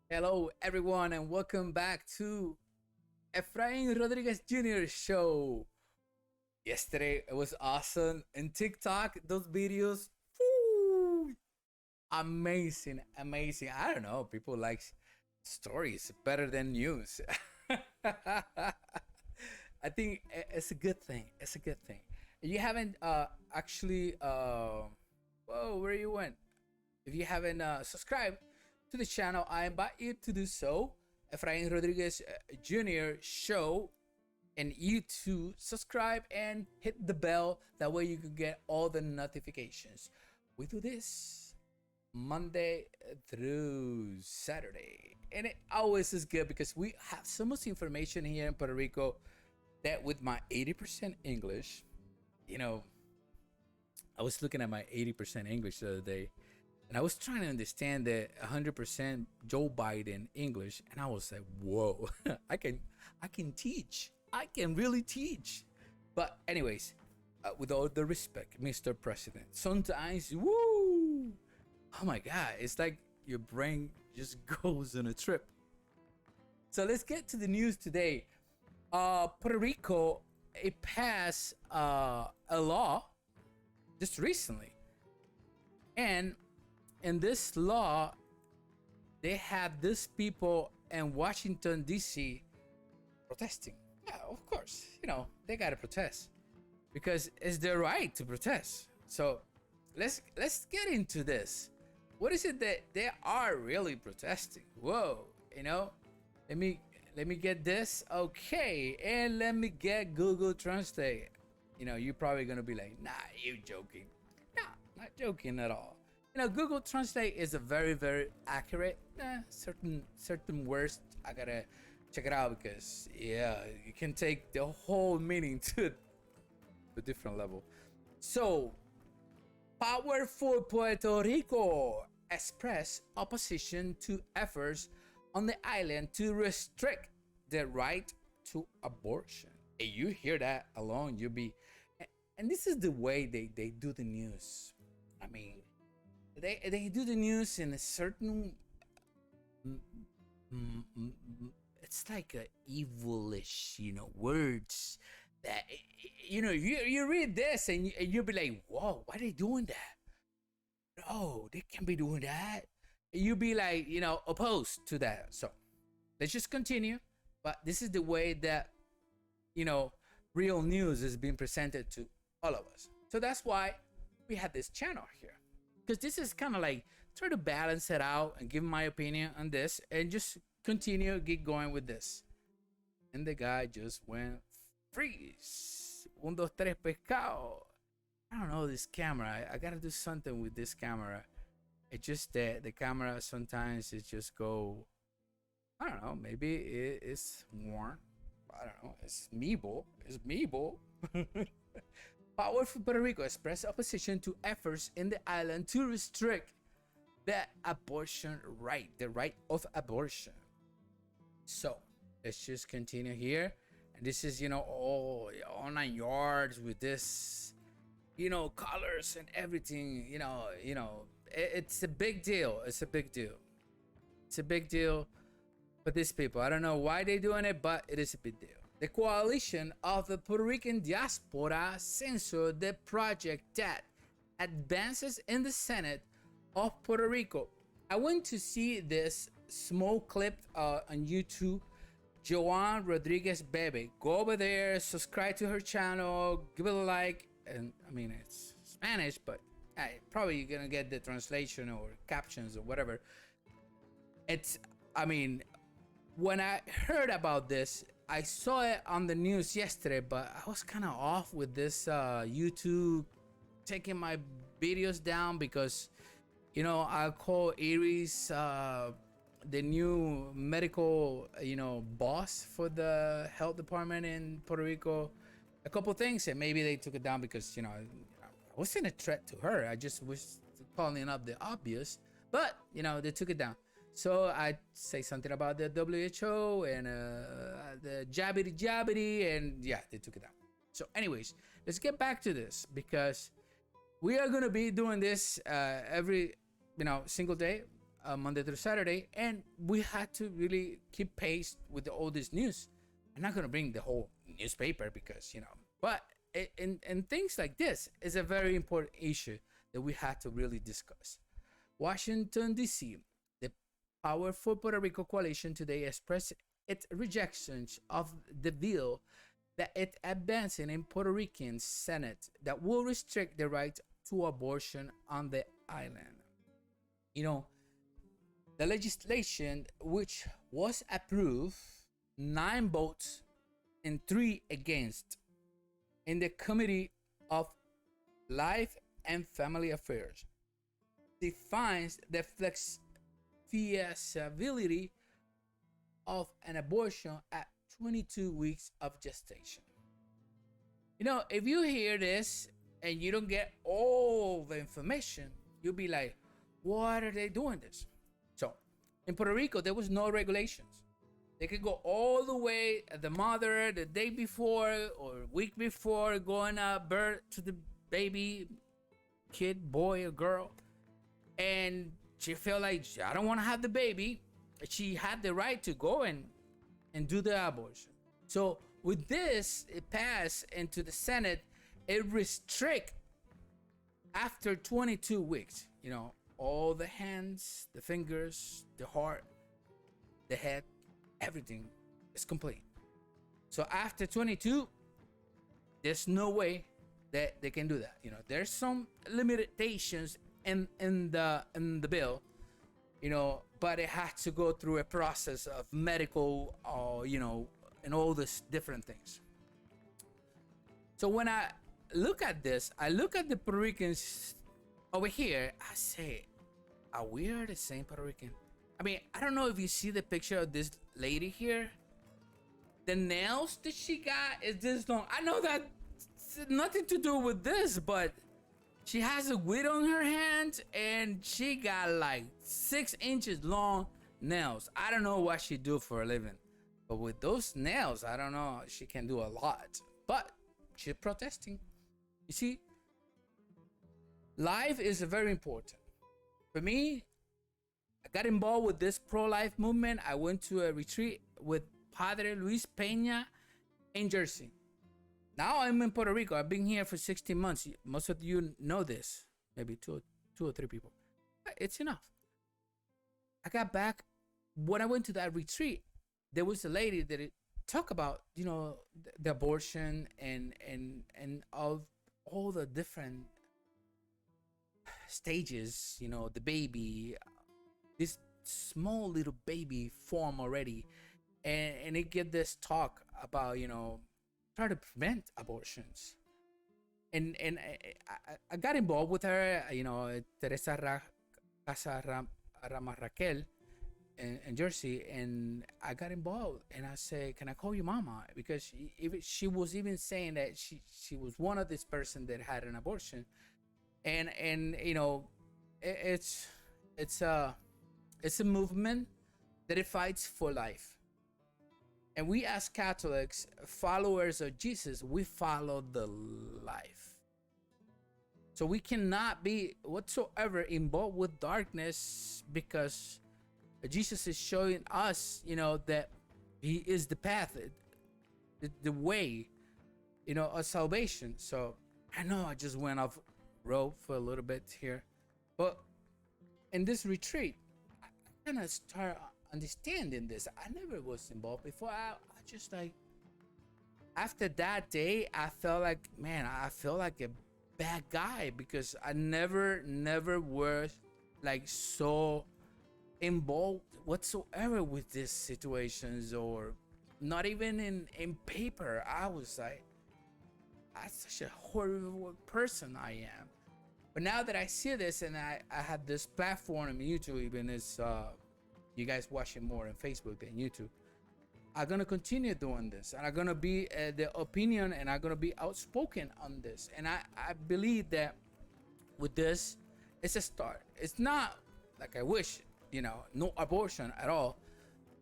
Hello, everyone, and welcome back to Efrain Rodriguez Jr. show. Yesterday, it was awesome. And TikTok, those videos, woo, amazing, amazing. I don't know, people like stories better than news. I think it's a good thing. It's a good thing. You haven't actually, whoa, where you went? If you haven't subscribed to the channel, I invite you to do so. Efrain Rodriguez Jr. show, and you to subscribe and hit the bell. That way you can get all the notifications. We do this Monday through Saturday, and it always is good because we have so much information here in Puerto Rico that with my 80% English, you know, I was looking at my 80% English the other day, and I was trying to understand the 100% Joe Biden English, and I was like, "Whoa, I can teach. I can really teach." But anyways, with all the respect, Mr. President, sometimes, woo, oh my God, it's like your brain just goes on a trip. So let's get to the news today. Puerto Rico, it passed a law just recently, and in this law, they have these people in Washington D.C. protesting. Yeah, of course, they gotta protest because it's their right to protest. So let's get into this. What is it that they are really protesting? Whoa, let me let me get this. Okay, and let me get Google Translate. You're probably gonna be like, nah, you joking. Nah, not joking at all. Google Translate is a very, very accurate. Certain words I gotta check it out because yeah, you can take the whole meaning to a different level. So, powerful Puerto Rico express opposition to efforts on the island to restrict the right to abortion. And you hear that alone, you'll be. And this is the way they do the news. I mean, they do the news in a certain. mm, it's like a evilish, words that you read this and you'll be like, whoa, why are they doing that? No, they can't be doing that. You'll be like, opposed to that. So let's just continue. But this is the way that you know real news is being presented to all of us. So that's why we have this channel here, because this is kind of like try to balance it out and give my opinion on this and just continue get going with this. And the guy just went freeze. Un, dos, tres, pescado. I don't know this camera. I gotta do something with this camera. It's just that the camera sometimes it just go. I don't know. Maybe it's worn. I don't know. It's Meeble. It's Meeble. Powerful Puerto Rico expressed opposition to efforts in the island to restrict the abortion right, the right of abortion. So let's just continue here. And this is, all 9 yards with this, colors and everything. It's a big deal. It's a big deal. It's a big deal for these people. I don't know why they're doing it, but it is a big deal. The coalition of the Puerto Rican diaspora censored the project that advances in the Senate of Puerto Rico. I went to see this small clip on YouTube. Joan Rodriguez Bebe. Go over there, subscribe to her channel, give it a like. And I mean, it's Spanish, but probably you're gonna get the translation or captions or whatever. I mean, when I heard about this, I saw it on the news yesterday, but I was kind of off with this YouTube taking my videos down because, I call Iris the new medical, boss for the health department in Puerto Rico. A couple things, and maybe they took it down because, I wasn't a threat to her. I just was calling up the obvious, but, they took it down. So I say something about the WHO and the jabbity, and yeah, they took it down. So, anyways, let's get back to this because we are gonna be doing this every single day. Monday through Saturday, and we had to really keep pace with all this news. I'm not gonna bring the whole newspaper because but and things like this is a very important issue that we had to really discuss. Washington D.C. The powerful Puerto Rico coalition today expressed its rejection of the bill that it advancing in Puerto Rican Senate that will restrict the right to abortion on the island. You know, the legislation, which was approved 9 votes and 3 against in the Committee of Life and Family Affairs, defines the feasibility of an abortion at 22 weeks of gestation. If you hear this and you don't get all the information, you'll be like, what are they doing this? So, in Puerto Rico, there was no regulations. They could go all the way the mother the day before or week before going birth to the baby, kid, boy or girl, and she felt like I don't want to have the baby. She had the right to go and do the abortion. So with this, it passed into the Senate. It restrict after 22 weeks. All the hands, the fingers, the heart, the head, everything is complete. So after 22, there's no way that they can do that. There's some limitations in the bill, but it has to go through a process of medical, and all these different things. So when I look at this, I look at the Puerto Ricans over here. I say, are we the same Puerto Rican? I mean, I don't know if you see the picture of this lady here. The nails that she got is this long. I know that nothing to do with this, but she has a wig on her hand and she got like 6 inches long nails. I don't know what she do for a living, but with those nails, I don't know. She can do a lot, but she's protesting. You see, life is very important. For me, I got involved with this pro-life movement. I went to a retreat with Padre Luis Peña in Jersey. Now I'm in Puerto Rico. I've been here for 16 months. Most of you know this. Maybe two or three people. But it's enough. I got back. When I went to that retreat, there was a lady that talked about, the abortion and all the different stages, the baby, this small little baby form already. And it get this talk about, try to prevent abortions. And I got involved with her, Teresa Rama Raquel in Jersey, and I got involved and I said, can I call you mama? Because she was even saying that she was one of this person that had an abortion. And it's a movement that it fights for life. And we as Catholics, followers of Jesus, we follow the life. So we cannot be whatsoever involved with darkness, because Jesus is showing us, that he is the path, the way, of salvation. So I know I just went off road for a little bit here, but in this retreat, I kind of start understanding this. I never was involved before. I just after that day, I felt like, man, I feel like a bad guy, because I never was so involved whatsoever with these situations, or not even in paper. I was like, I'm such a horrible person I am. But now that I see this, and I have this platform on YouTube, even as you guys watching more on Facebook than YouTube, I'm gonna continue doing this, and I'm gonna be the opinion, and I'm gonna be outspoken on this. And I believe that with this, it's a start. It's not like I wish, no abortion at all,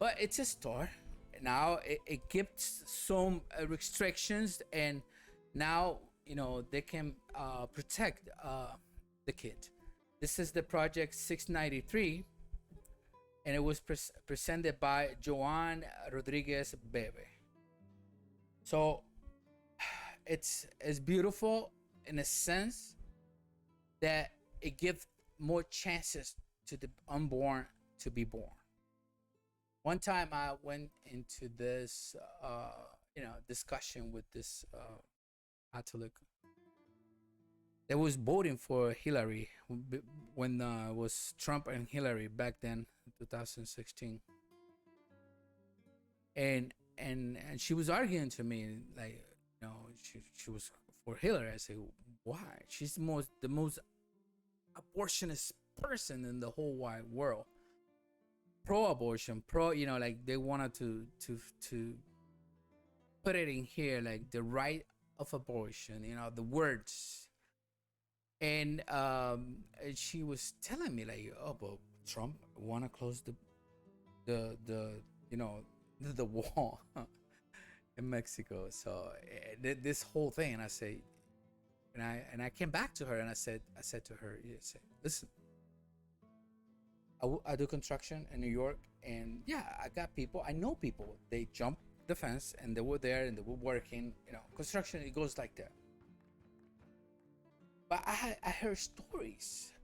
but it's a start. Now it gives some restrictions, and now they can protect the kid. This is the project 693. and it was presented by Joan Rodriguez Bebe. So it's beautiful in a sense that it gives more chances to the unborn to be born. One time I went into this, discussion with this Catholic that was voting for Hillary when it was Trump and Hillary back then, 2016, and she was arguing to me like, she was for Hillary. I said, why? She's the most abortionist person in the whole wide world. Pro-abortion, like they wanted to put it in here, like the right of abortion, the words. And she was telling me like, oh, but Trump want to close the the wall in Mexico. So this whole thing, and I say, and I came back to her and I said to her, listen, I do construction in New York, and yeah, I know people. They jumped the fence and they were there and they were working. Construction, it goes like that. But I heard stories.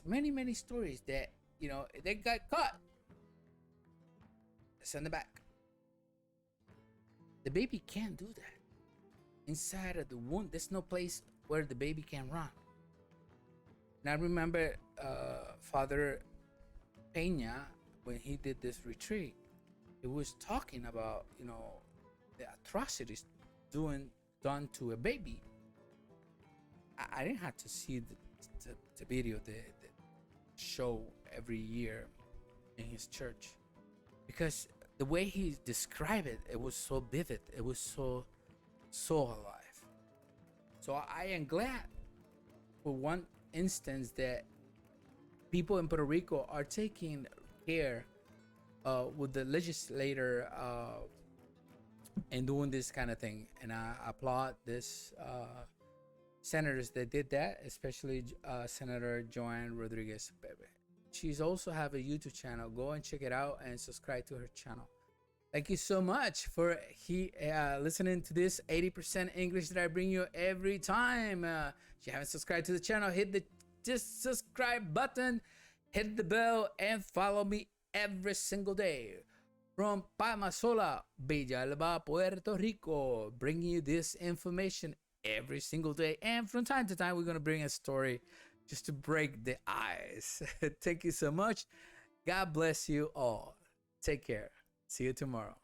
Many stories that they got caught. Send it back. The baby can't do that. Inside of the womb, there's no place where the baby can run. And I remember Father Peña, when he did this retreat, he was talking about the atrocities done to a baby. I didn't have to see the video that show every year in his church, because the way he described it, it was so vivid. It was so alive. So I am glad for one instance that people in Puerto Rico are taking care with the legislator and doing this kind of thing, and I applaud this senators that did that, especially Senator Joan Rodriguez Bebe. She's also have a YouTube channel. Go and check it out and subscribe to her channel. Thank you so much for listening to this 80% English that I bring you every time. If you haven't subscribed to the channel, hit the subscribe button, hit the bell, and follow me every single day. From Palmasola, Villalba, Puerto Rico, bringing you this information every single day. And from time to time, we're going to bring a story just to break the ice. Thank you so much. God bless you all. Take care. See you tomorrow.